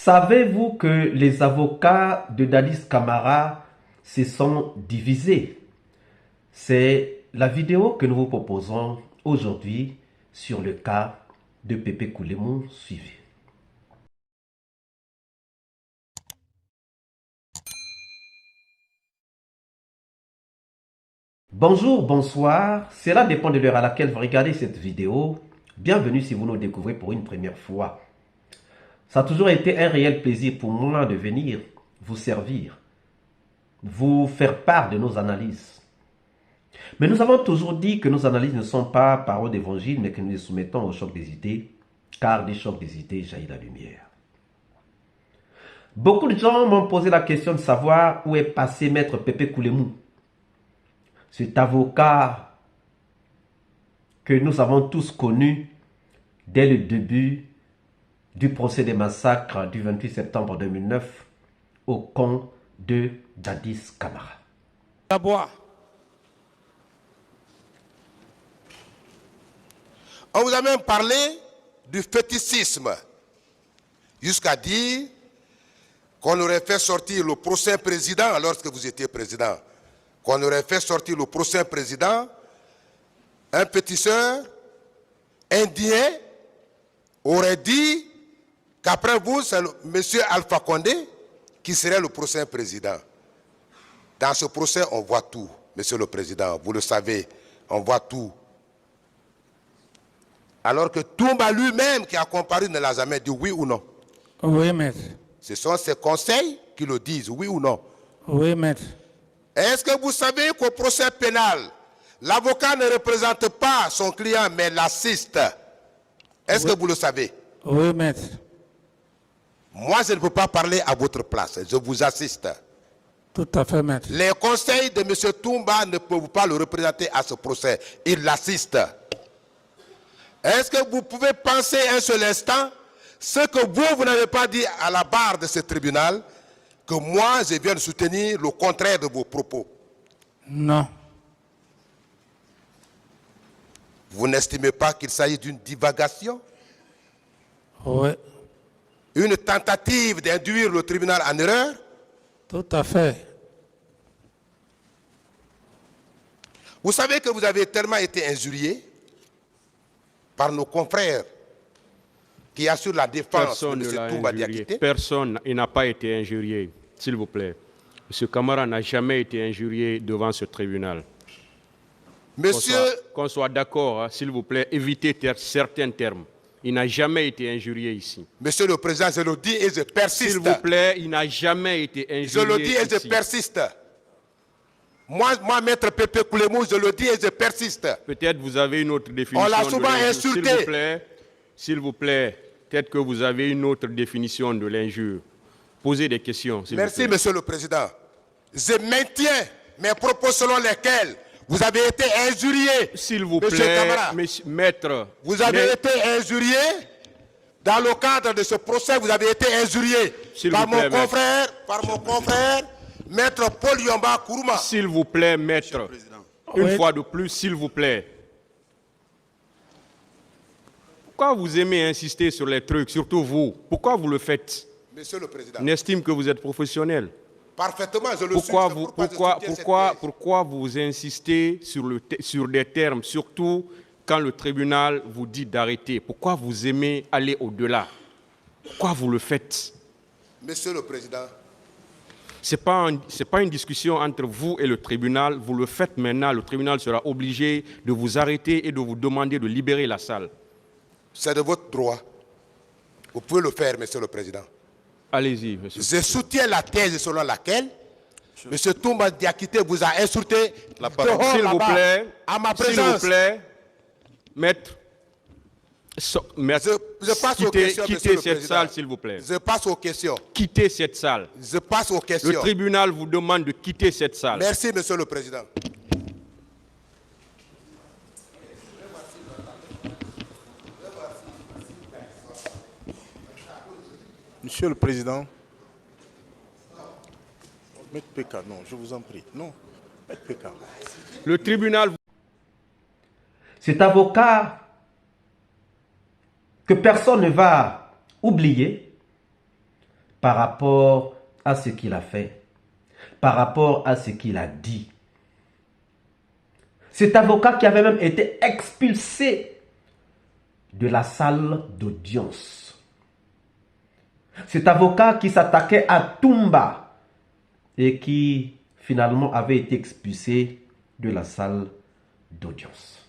Savez-vous que les avocats de Dadis Camara se sont divisés? C'est la vidéo que nous vous proposons aujourd'hui sur le cas de Pépé Koulémou. Suivez. Bonjour, bonsoir, cela dépend de l'heure à laquelle vous regardez cette vidéo. Bienvenue si vous nous découvrez pour une première fois. Ça a toujours été un réel plaisir pour moi de venir vous servir, vous faire part de nos analyses. Mais nous avons toujours dit que nos analyses ne sont pas paroles d'évangile, mais que nous les soumettons au choc des idées, car des chocs des idées jaillit la lumière. Beaucoup de gens m'ont posé la question de savoir où est passé Maître Pépé Koulémou, cet avocat que nous avons tous connu dès le début du procès des massacres du 28 septembre 2009 au camp de Dadis Camara. D'abord, on vous a même parlé du fétichisme, jusqu'à dire qu'on aurait fait sortir le prochain président lorsque vous étiez président, qu'on aurait fait sortir le prochain président, un féticheur indien aurait dit qu'après vous, c'est M. Alpha Condé qui serait le prochain président. Dans ce procès, on voit tout, Monsieur le Président, vous le savez, on voit tout. Alors que Toumba lui-même qui a comparu ne l'a jamais dit oui ou non. Oui, maître. Ce sont ses conseils qui le disent, oui ou non. Oui, maître. Est-ce que vous savez qu'au procès pénal, l'avocat ne représente pas son client, mais l'assiste? Est-ce que vous le savez? Oui, maître. Moi, je ne peux pas parler à votre place, je vous assiste. Tout à fait, maître. Les conseils de M. Toumba ne peuvent pas le représenter à ce procès, il l'assiste. Est-ce que vous pouvez penser un seul instant ce que vous n'avez pas dit à la barre de ce tribunal, que moi, je viens de soutenir le contraire de vos propos? Non. Vous n'estimez pas qu'il s'agit d'une divagation? Oui. Une tentative d'induire le tribunal en erreur? Tout à fait. Vous savez que vous avez tellement été injurié par nos confrères qui assurent la défense de M. Toumba Diakité. Personne n'a pas été injurié, s'il vous plaît. M. Camara n'a jamais été injurié devant ce tribunal. Monsieur... Qu'on soit d'accord, hein, s'il vous plaît, évitez certains termes. Il n'a jamais été injurié ici. Monsieur le Président, je le dis et je persiste. S'il vous plaît, il n'a jamais été injurié ici. Je le dis et je persiste. Moi, Maître Pépé Koulémou, je le dis et je persiste. Peut-être vous avez une autre définition. On l'a souvent insulté. S'il vous plaît, peut-être que vous avez une autre définition de l'injure. Posez des questions, s'il vous plaît. Merci, Monsieur le Président. Je maintiens mes propos selon lesquels vous avez été injurié. S'il vous plaît, maître. Vous avez été injurié. Dans le cadre de ce procès, vous avez été injurié par mon confrère, Maître Paul Yomba Kourouma. S'il vous plaît, maître. Une fois de plus, s'il vous plaît. Pourquoi vous aimez insister sur les trucs, surtout vous? Pourquoi vous le faites? Monsieur le Président. On estime que vous êtes professionnel. Parfaitement, je le suis. Pourquoi vous insistez sur des termes, surtout quand le tribunal vous dit d'arrêter? Pourquoi vous aimez aller au-delà? Pourquoi vous le faites? Monsieur le Président. Ce n'est pas une discussion entre vous et le tribunal. Vous le faites maintenant. Le tribunal sera obligé de vous arrêter et de vous demander de libérer la salle. C'est de votre droit. Vous pouvez le faire, Monsieur le Président. Allez-y, monsieur. Je soutiens la thèse selon laquelle M. Toumba Diakité vous a insulté la parole. S'il vous plaît, à ma présence. S'il vous plaît, maître, je passe aux questions, quittez cette salle, s'il vous plaît. Je passe aux questions. Quittez cette salle. Je passe aux questions. Le tribunal vous demande de quitter cette salle. Merci, Monsieur le Président. Monsieur le Président, Maître Péka, non, je vous en prie, non, Maître Péka. Le tribunal... Cet avocat que personne ne va oublier par rapport à ce qu'il a fait, par rapport à ce qu'il a dit. Cet avocat qui avait même été expulsé de la salle d'audience. Cet avocat qui s'attaquait à Toumba et qui finalement avait été expulsé de la salle d'audience.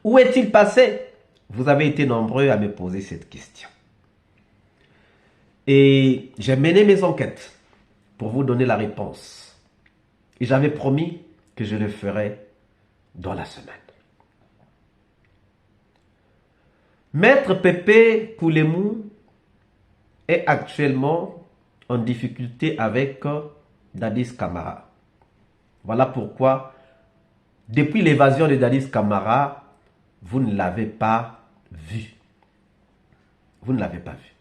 Où est-il passé? Vous avez été nombreux à me poser cette question. Et j'ai mené mes enquêtes pour vous donner la réponse. Et j'avais promis que je le ferai dans la semaine. Maître Pépé Poulemou est actuellement en difficulté avec Dadis Camara. Voilà pourquoi, depuis l'évasion de Dadis Camara, vous ne l'avez pas vu. Vous ne l'avez pas vu.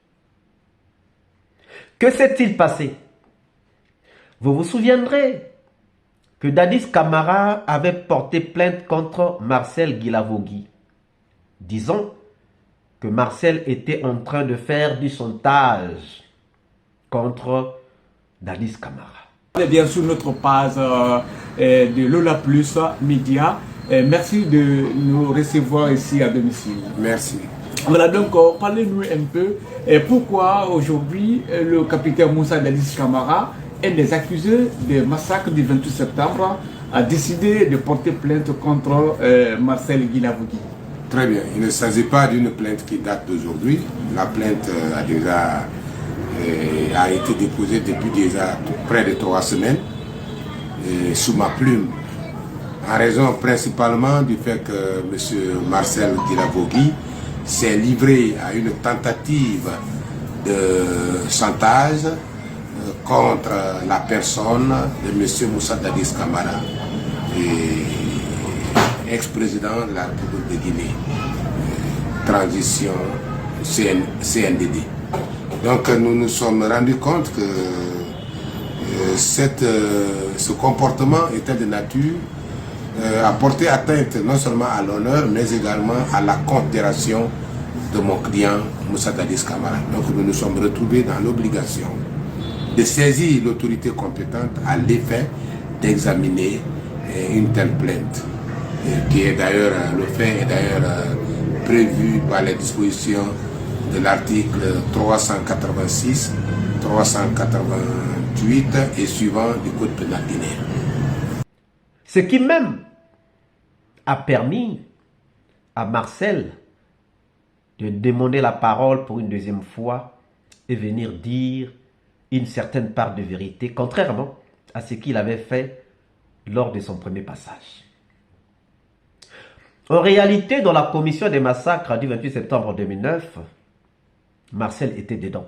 Que s'est-il passé? Vous vous souviendrez que Dadis Camara avait porté plainte contre Marcel Guilavogui, disant que Marcel était en train de faire du chantage contre Dadis Camara. Bien sûr, notre page de Lola Plus Média. Merci de nous recevoir ici à domicile. Merci. Voilà, donc parlez-nous un peu pourquoi aujourd'hui le capitaine Moussa Dadis Camara, un des accusés du massacre du 28 septembre, a décidé de porter plainte contre Marcel Guilavogui. Très bien. Il ne s'agit pas d'une plainte qui date d'aujourd'hui. La plainte a été déposée depuis déjà près de 3 semaines sous ma plume, en raison principalement du fait que M. Marcel Guilavogui s'est livré à une tentative de chantage contre la personne de M. Moussa Dadis Camara, ex-président de la République de Guinée, transition CNDD. Donc nous nous sommes rendus compte que ce comportement était de nature à porter atteinte non seulement à l'honneur, mais également à la considération de mon client Moussa Dadis Camara. Donc nous nous sommes retrouvés dans l'obligation de saisir l'autorité compétente à l'effet d'examiner une telle plainte, qui est d'ailleurs, le fait est d'ailleurs prévu par les dispositions de l'article 386, 388 et suivant du Code pénal guinéen. Ce qui même a permis à Marcel de demander la parole pour une deuxième fois et venir dire une certaine part de vérité, contrairement à ce qu'il avait fait lors de son premier passage. En réalité, dans la commission des massacres du 28 septembre 2009, Marcel était dedans.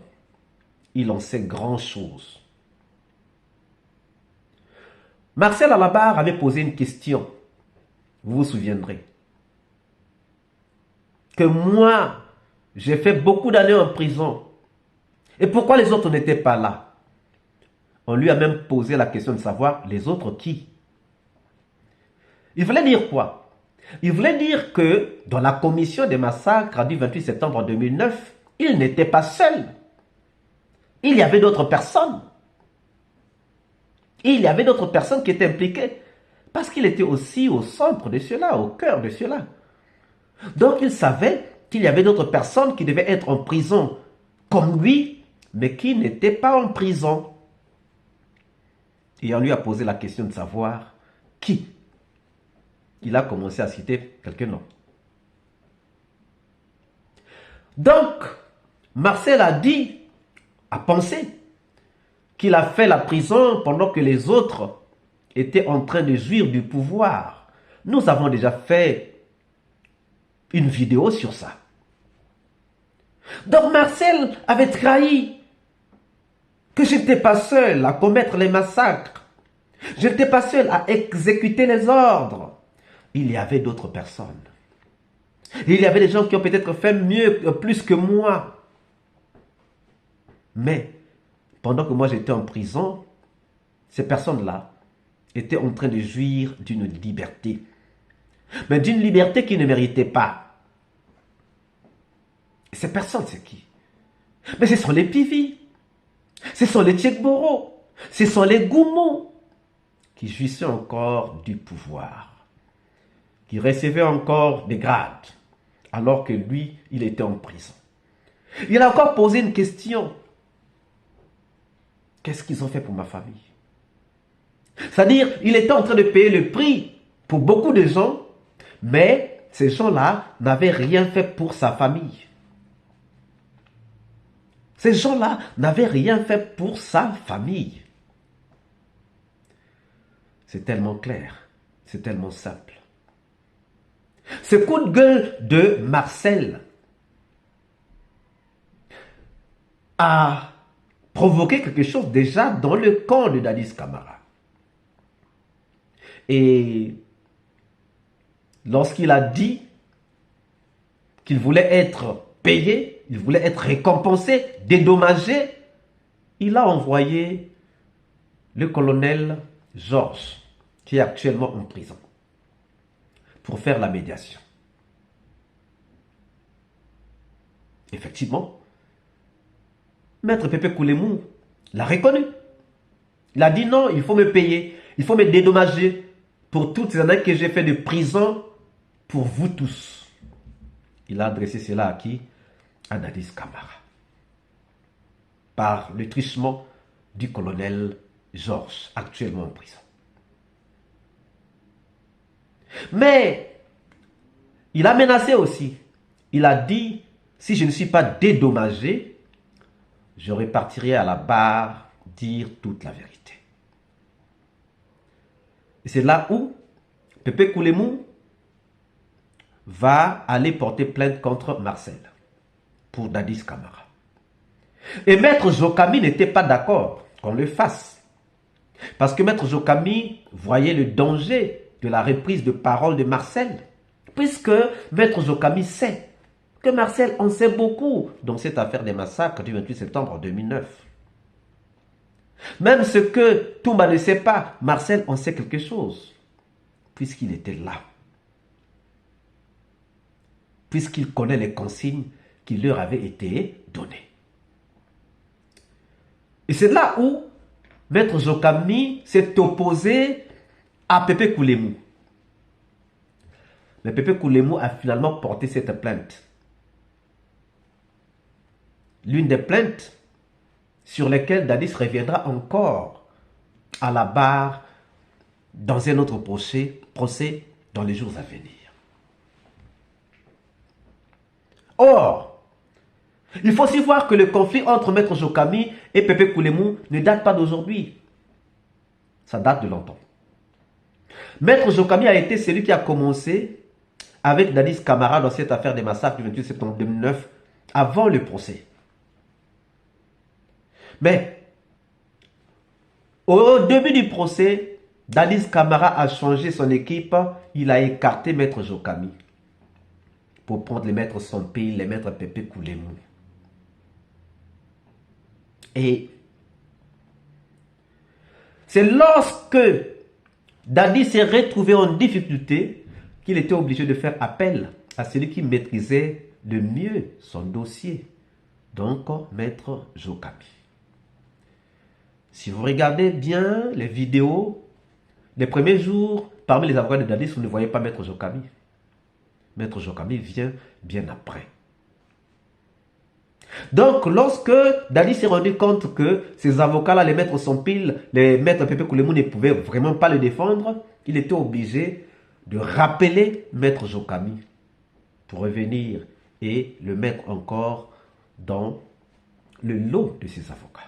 Il en sait grand-chose. Marcel à la barre avait posé une question. Vous vous souviendrez. Que moi, j'ai fait beaucoup d'années en prison. Et pourquoi les autres n'étaient pas là? On lui a même posé la question de savoir les autres qui. Il voulait dire quoi? Il voulait dire que dans la commission des massacres du 28 septembre 2009, il n'était pas seul. Il y avait d'autres personnes. Il y avait d'autres personnes qui étaient impliquées. Parce qu'il était aussi au centre de cela, au cœur de cela. Donc il savait qu'il y avait d'autres personnes qui devaient être en prison comme lui, mais qui n'étaient pas en prison. Et on lui a posé la question de savoir qui. Il a commencé à citer quelques noms. Donc, Marcel a dit, a pensé, qu'il a fait la prison pendant que les autres étaient en train de jouir du pouvoir. Nous avons déjà fait une vidéo sur ça. Donc Marcel avait trahi que je n'étais pas seul à commettre les massacres. Je n'étais pas seul à exécuter les ordres. Il y avait d'autres personnes. Il y avait des gens qui ont peut-être fait mieux, plus que moi. Mais, pendant que moi j'étais en prison, ces personnes-là étaient en train de jouir d'une liberté. Mais d'une liberté qu'ils ne méritaient pas. Et ces personnes, c'est qui? Mais ce sont les Pivi, ce sont les Tchekboro, ce sont les Goumou qui jouissaient encore du pouvoir, qui recevaient encore des grades, alors que lui, il était en prison. Il a encore posé une question. Qu'est-ce qu'ils ont fait pour ma famille? C'est-à-dire, il était en train de payer le prix pour beaucoup de gens, mais ces gens-là n'avaient rien fait pour sa famille. Ces gens-là n'avaient rien fait pour sa famille. C'est tellement clair, c'est tellement simple. Ce coup de gueule de Marcel a provoqué quelque chose déjà dans le camp de Dadis Camara. Et lorsqu'il a dit qu'il voulait être payé, il voulait être récompensé, dédommagé, il a envoyé le colonel Georges, qui est actuellement en prison, pour faire la médiation. Effectivement, Maître Pépé Koulemou l'a reconnu. Il a dit non, il faut me payer, il faut me dédommager pour toutes ces années que j'ai fait de prison pour vous tous. Il a adressé cela à qui? À Dadis Camara. Par le truchement du colonel Georges, actuellement en prison. Mais il a menacé aussi. Il a dit, si je ne suis pas dédommagé, je repartirai à la barre dire toute la vérité. Et c'est là où Pépé Koulemou va aller porter plainte contre Marcel pour Dadis Camara. Et Maître Jokami n'était pas d'accord qu'on le fasse. Parce que Maître Jokami voyait le danger de la reprise de parole de Marcel. Puisque Maître Jokami sait que Marcel en sait beaucoup dans cette affaire des massacres du 28 septembre 2009. Même ce que Toumba ne sait pas, Marcel en sait quelque chose. Puisqu'il était là. Puisqu'il connaît les consignes qui leur avaient été données. Et c'est là où Maître Jokami s'est opposé à Pépé Koulemou. Mais Pépé Koulemou a finalement porté cette plainte. L'une des plaintes sur lesquelles Dadis reviendra encore à la barre dans un autre procès dans les jours à venir. Or, il faut aussi voir que le conflit entre Maître Jokami et Pépé Koulemou ne date pas d'aujourd'hui. Ça date de longtemps. Maître Jokami a été celui qui a commencé avec Dadis Camara dans cette affaire des massacres du 28 septembre 2009 avant le procès. Mais, au début du procès, Dadis Camara a changé son équipe, il a écarté Maître Jokami pour prendre les maîtres Sompil, les maîtres Pépé Koulemou. Et c'est lorsque Dadis s'est retrouvé en difficulté qu'il était obligé de faire appel à celui qui maîtrisait le mieux son dossier, donc Maître Jokami. Si vous regardez bien les vidéos, les premiers jours, parmi les avocats de Dadis, vous ne voyez pas Maître Jokami. Maître Jokami vient bien après. Donc, lorsque Dadis s'est rendu compte que ces avocats-là, les maîtres Sompil, les maîtres Pépé Koulemou ne pouvaient vraiment pas le défendre, il était obligé de rappeler Maître Jokami pour revenir et le mettre encore dans le lot de ses avocats.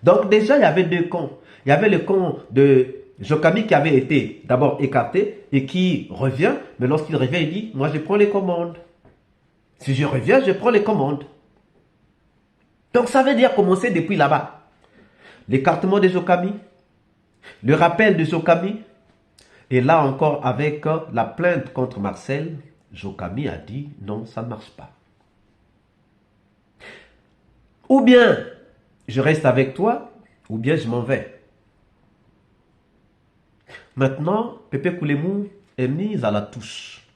Donc déjà, il y avait deux camps. Il y avait le camp de Jokami qui avait été d'abord écarté et qui revient, mais lorsqu'il revient, il dit, moi je prends les commandes. Si je reviens, je prends les commandes. Donc ça veut dire commencer depuis là-bas. L'écartement de Jokami, le rappel de Jokami, et là encore avec la plainte contre Marcel, Jokami a dit non, ça ne marche pas. Ou bien je reste avec toi, ou bien je m'en vais. Maintenant, Pépé Koulemou est mise à la touche.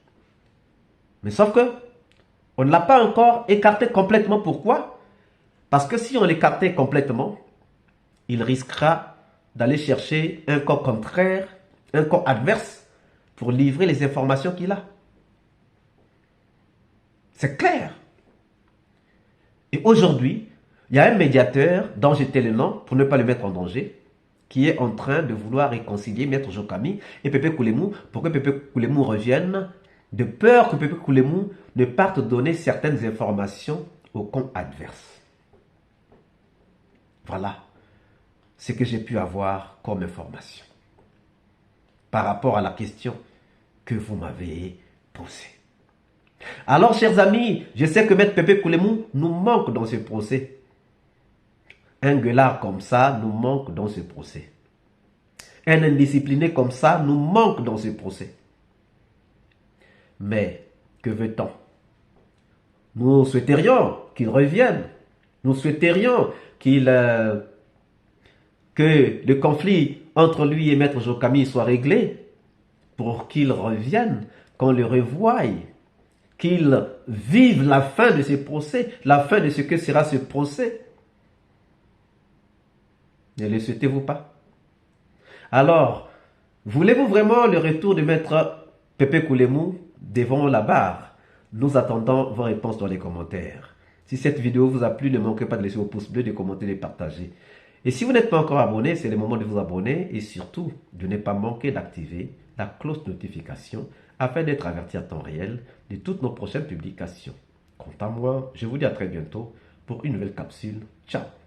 Mais sauf que On ne l'a pas encore écarté complètement. Pourquoi? Parce que si on l'écartait complètement, il risquera d'aller chercher un camp contraire, un camp adverse, pour livrer les informations qu'il a. C'est clair. Et aujourd'hui, il y a un médiateur dont j'étais le nom, pour ne pas le mettre en danger, qui est en train de vouloir réconcilier Maître Jokami et Pépé Koulemou pour que Pépé Koulemou revienne, de peur que Pépé Koulemou ne parte donner certaines informations au camp adverse. Voilà ce que j'ai pu avoir comme information par rapport à la question que vous m'avez posée. Alors, chers amis, je sais que Maître Pépé Koulemou nous manque dans ce procès. Un gueulard comme ça nous manque dans ce procès. Un indiscipliné comme ça nous manque dans ce procès. Mais, que veut-on? Nous souhaiterions qu'il revienne. Nous souhaiterions que le conflit entre lui et Maître Jokami soit réglé pour qu'il revienne, qu'on le revoie, qu'il vive la fin de ce procès, la fin de ce que sera ce procès. Ne le souhaitez-vous pas? Alors, voulez-vous vraiment le retour de Maître Pépé Koulemou devant la barre? Nous attendons vos réponses dans les commentaires. Si cette vidéo vous a plu, ne manquez pas de laisser vos pouces bleus, de commenter, de partager. Et si vous n'êtes pas encore abonné, c'est le moment de vous abonner et surtout de ne pas manquer d'activer la cloche de notification afin d'être averti à temps réel de toutes nos prochaines publications. Quant à moi, je vous dis à très bientôt pour une nouvelle capsule. Ciao!